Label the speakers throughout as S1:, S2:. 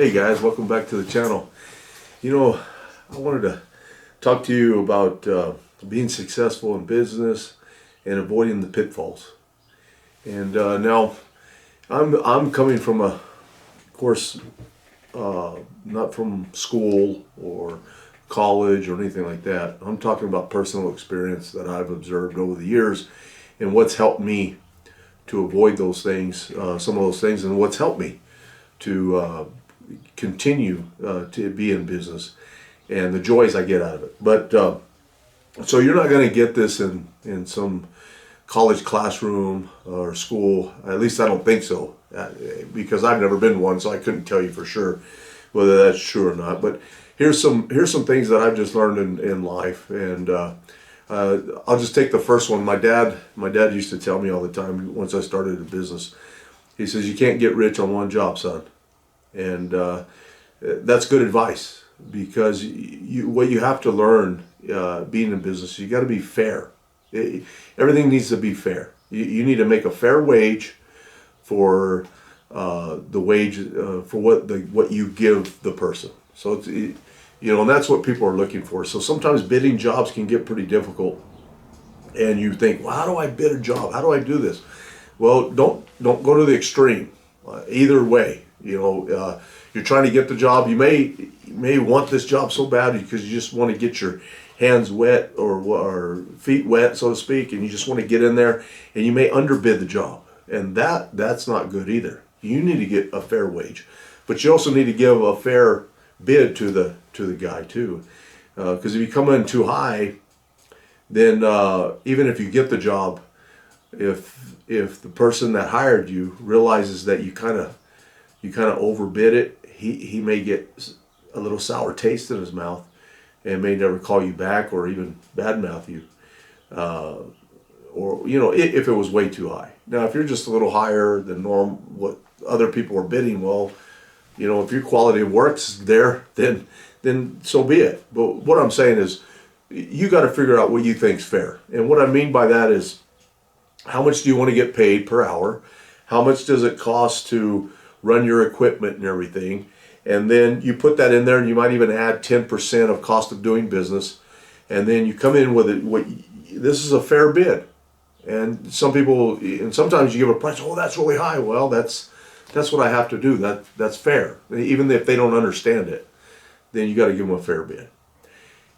S1: Hey guys, welcome back to the channel. I wanted to talk to you about being successful in business and avoiding the pitfalls. And now, I'm coming from of course, not from school or college or anything like that. I'm talking about personal experience that I've observed over the years, and what's helped me to avoid those things, some of those things, and what's helped me to continue to be in business and the joys I get out of it. But so you're not going to get this in some college classroom or school. At least I don't think so, because I've never been one, so I couldn't tell you for sure whether that's true or not. But here's some things that I've just learned in life, and I'll just take the first one. My dad used to tell me all the time once I started a business. He says, "You can't get rich on one job, son." And that's good advice, because what you have to learn being in business, you got to be fair. Everything needs to be fair. You need to make a fair wage for the wage for what you give the person. So it's, and that's what people are looking for. So sometimes bidding jobs can get pretty difficult, and you think, well, how do I bid a job? How do I do this? Well, don't go to the extreme. Either way, you're trying to get the job. You may want this job so bad because you just want to get your hands wet or feet wet, so to speak, and you just want to get in there, and you may underbid the job, and that's not good either. You need to get a fair wage, but you also need to give a fair bid to the guy too, because if you come in too high, then even if you get the job, if the person that hired you realizes that you kind of overbid it, he may get a little sour taste in his mouth and may never call you back or even badmouth you, or if it was way too high. Now, if you're just a little higher than norm, what other people are bidding, well, if your quality of work's there, then so be it. But what I'm saying is, you got to figure out what you think's fair, and what I mean by that is, how much do you want to get paid per hour? How much does it cost to run your equipment and everything? And then you put that in there, and you might even add 10% of cost of doing business. And then you come in with it. This is a fair bid. And sometimes you give a price. Oh, that's really high. Well, that's what I have to do. That's fair. Even if they don't understand it, then you got to give them a fair bid.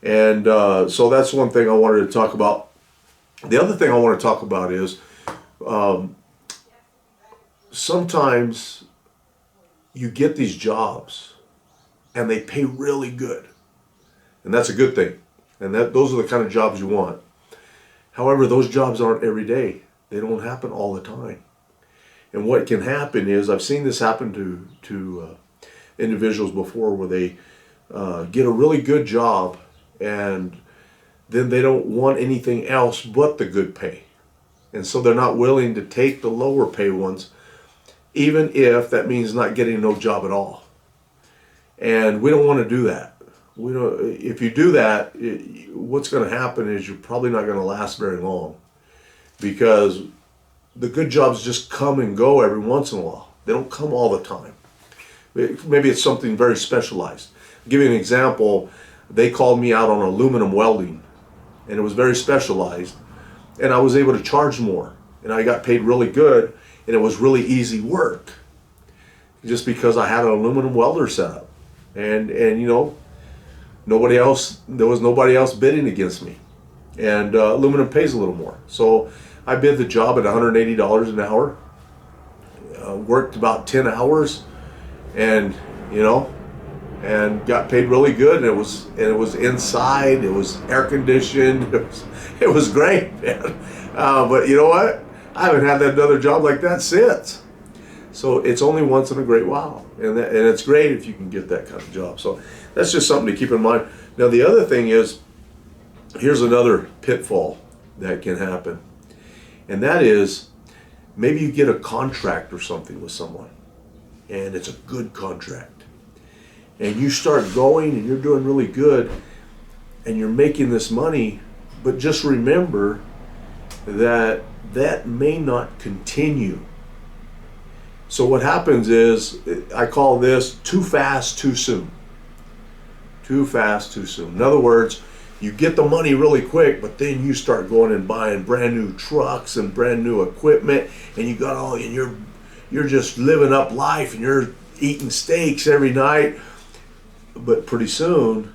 S1: And so that's one thing I wanted to talk about. The other thing I want to talk about is sometimes you get these jobs and they pay really good, and that's a good thing, and those are the kind of jobs you want. However, those jobs aren't every day. They don't happen all the time. And what can happen is, I've seen this happen to individuals before, where they get a really good job, and then they don't want anything else but the good pay. And so they're not willing to take the lower pay ones, even if that means not getting no job at all. And we don't want to do that. If you do that, what's going to happen is you're probably not going to last very long, because the good jobs just come and go every once in a while. They don't come all the time. Maybe it's something very specialized. I'll give you an example. They called me out on aluminum welding, and it was very specialized, and I was able to charge more, and I got paid really good, and it was really easy work, just because I had an aluminum welder set up, and nobody else, there was nobody else bidding against me, and aluminum pays a little more, so I bid the job at $180 an hour, worked about 10 hours, and and got paid really good, and it was inside, it was air conditioned, it was great, man. But you know what? I haven't had another job like that since. So it's only once in a great while, and it's great if you can get that kind of job. So that's just something to keep in mind. Now, the other thing is, here's another pitfall that can happen, and that is, maybe you get a contract or something with someone, and it's a good contract, and you start going and you're doing really good and you're making this money, but just remember that may not continue. So what happens is, I call this too fast, too soon. Too fast, too soon. In other words, you get the money really quick, but then you start going and buying brand new trucks and brand new equipment, and you got all, and you're just living up life, and you're eating steaks every night. But pretty soon,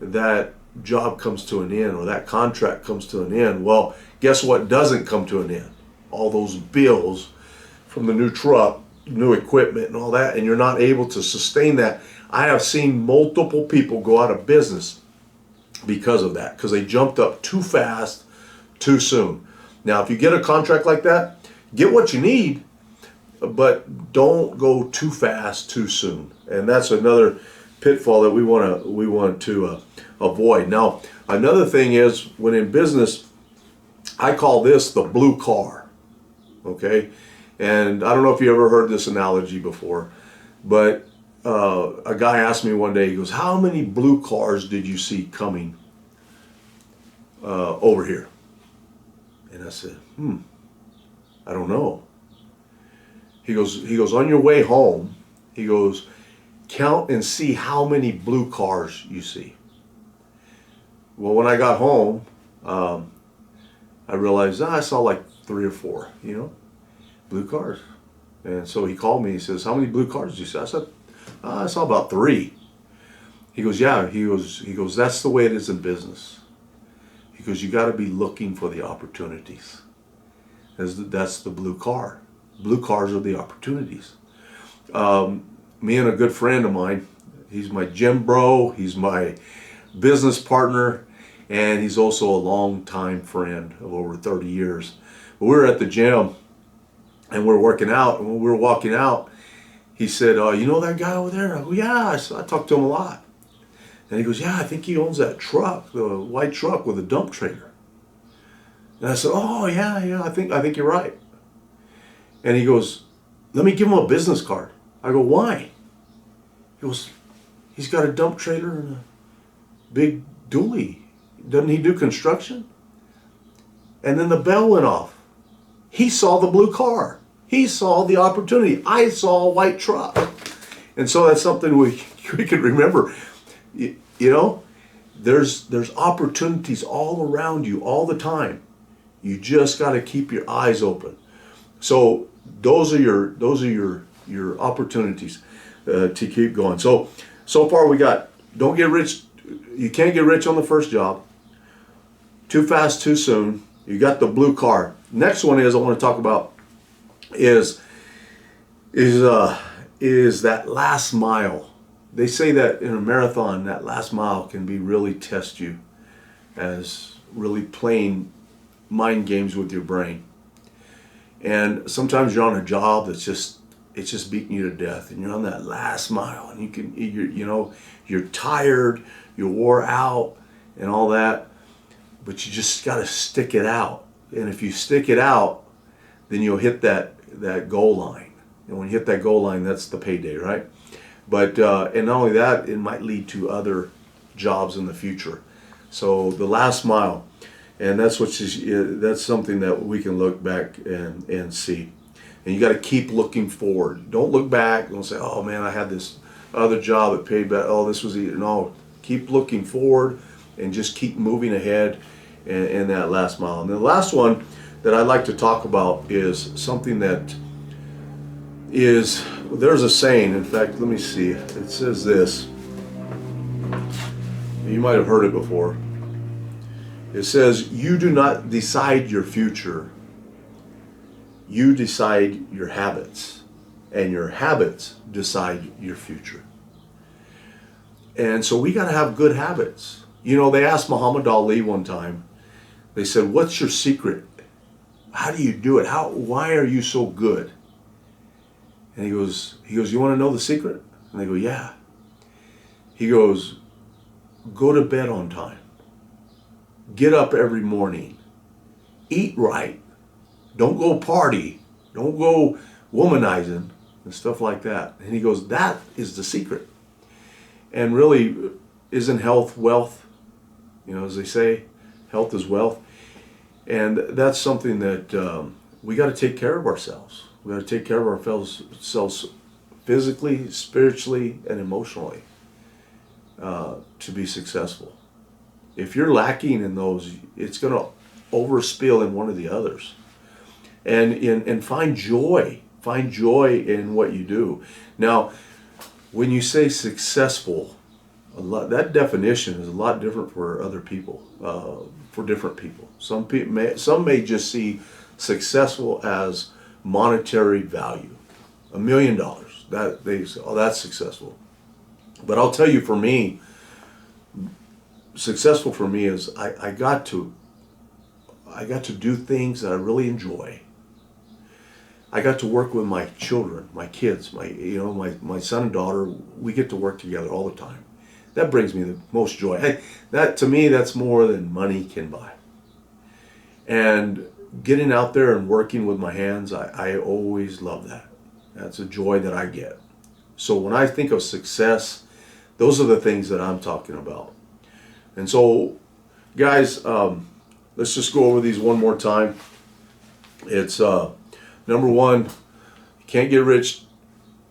S1: that job comes to an end, or that contract comes to an end. Well, guess what doesn't come to an end? All those bills from the new truck, new equipment, and all that, and you're not able to sustain that. I have seen multiple people go out of business because of that, because they jumped up too fast, too soon. Now, if you get a contract like that, get what you need, but don't go too fast, too soon. And that's another pitfall that we want to avoid. Now, another thing is, when in business, I call this the blue car. Okay, and I don't know if you ever heard this analogy before, but a guy asked me one day, he goes, how many blue cars did you see coming over here? And I said, I don't know. He goes, on your way home, he goes, count and see how many blue cars you see. Well, when I got home, I realized I saw like 3 or 4, blue cars. And so he called me, he says, how many blue cars did you see? I said, I saw about 3. He goes, yeah. He goes, that's the way it is in business. He goes, you got to be looking for the opportunities. That's the blue car. Blue cars are the opportunities. Me and a good friend of mine, he's my gym bro, he's my business partner, and he's also a longtime friend of over 30 years. But we were at the gym, and we're working out, and when we were walking out, he said, you know that guy over there? I go, yeah, I talk to him a lot. And he goes, yeah, I think he owns that truck, the white truck with a dump trailer. And I said, oh, yeah, I think you're right. And he goes, let me give him a business card. I go, why? He goes, he's got a dump trailer and a big dually. Doesn't he do construction? And then the bell went off. He saw the blue car. He saw the opportunity. I saw a white truck. And so that's something we can remember. There's opportunities all around you all the time. You just got to keep your eyes open. So those are your opportunities to keep going. So far we got, don't get rich. You can't get rich on the first job. Too fast, too soon. You got the blue car. Next one is I want to talk about is that last mile. They say that in a marathon, that last mile can be really test you, as really playing mind games with your brain. And sometimes you're on a job that's just beating you to death, and you're on that last mile, and you're tired, you're wore out, and all that, but you just got to stick it out. And if you stick it out, then you'll hit that goal line. And when you hit that goal line, that's the payday, right? But and not only that, it might lead to other jobs in the future. So the last mile, and that's something that we can look back and see. And you got to keep looking forward. Don't look back. Don't say, "Oh man, I had this other job that paid better. Oh, this was easy." No, keep looking forward and just keep moving ahead in that last mile. And the last one that I'd like to talk about is something that is, there's a saying. In fact, let me see. It says this. You might have heard it before. It says, you do not decide your future. You decide your habits. And your habits decide your future. And so we got to have good habits. They asked Muhammad Ali one time, they said, what's your secret? How do you do it? Why are you so good? And he goes, you want to know the secret? And they go, yeah. He goes, go to bed on time. Get up every morning. Eat right. Don't go party. Don't go womanizing and stuff like that. And he goes, that is the secret. And really, isn't health wealth? As they say, health is wealth. And that's something that we got to take care of ourselves. We got to take care of ourselves physically, spiritually, and emotionally to be successful. If you're lacking in those, it's going to overspill in one of the others. And find joy. Find joy in what you do. Now, when you say successful, that definition is a lot different for other people, for different people. Some may just see successful as monetary value, $1 million. That they say, oh, that's successful. But I'll tell you, for me, successful for me is I got to do things that I really enjoy. I got to work with my children, my kids, my son and daughter. We get to work together all the time. That brings me the most joy. That to me, that's more than money can buy. And getting out there and working with my hands, I always love that. That's a joy that I get. So when I think of success, those are the things that I'm talking about. And so, guys, let's just go over these one more time. It's number one, you can't get rich.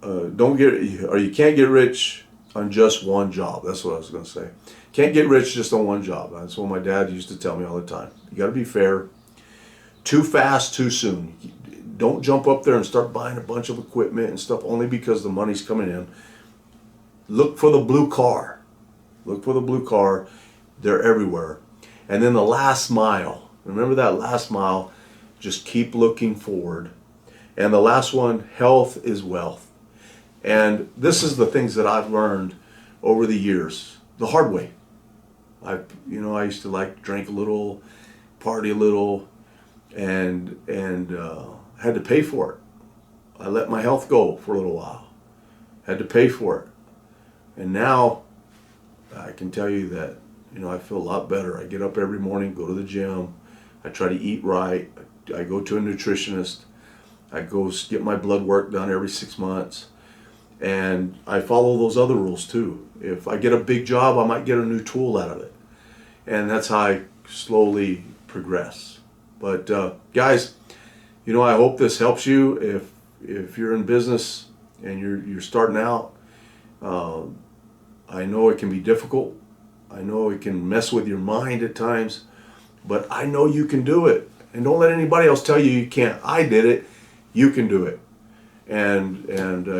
S1: You can't get rich on just one job. That's what I was going to say. Can't get rich just on one job. That's what my dad used to tell me all the time. You got to be fair. Too fast, too soon. Don't jump up there and start buying a bunch of equipment and stuff only because the money's coming in. Look for the blue car. Look for the blue car. They're everywhere. And then the last mile. Remember that last mile. Just keep looking forward. And the last one, health is wealth. And this is the things that I've learned over the years, the hard way. I used to like drink a little, party a little, and had to pay for it. I let my health go for a little while. Had to pay for it. And now I can tell you that, I feel a lot better. I get up every morning, go to the gym. I try to eat right. I go to a nutritionist. I go get my blood work done every 6 months. And I follow those other rules too. If I get a big job, I might get a new tool out of it. And that's how I slowly progress. But guys, I hope this helps you. If you're in business and you're starting out, I know it can be difficult. I know it can mess with your mind at times, but I know you can do it. And don't let anybody else tell you can't. I did it. You can do it. And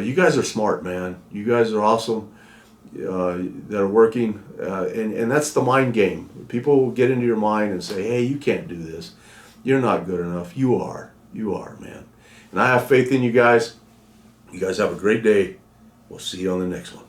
S1: you guys are smart, man. You guys are awesome that are working. And that's the mind game. People will get into your mind and say, hey, you can't do this. You're not good enough. You are. You are, man. And I have faith in you guys. You guys have a great day. We'll see you on the next one.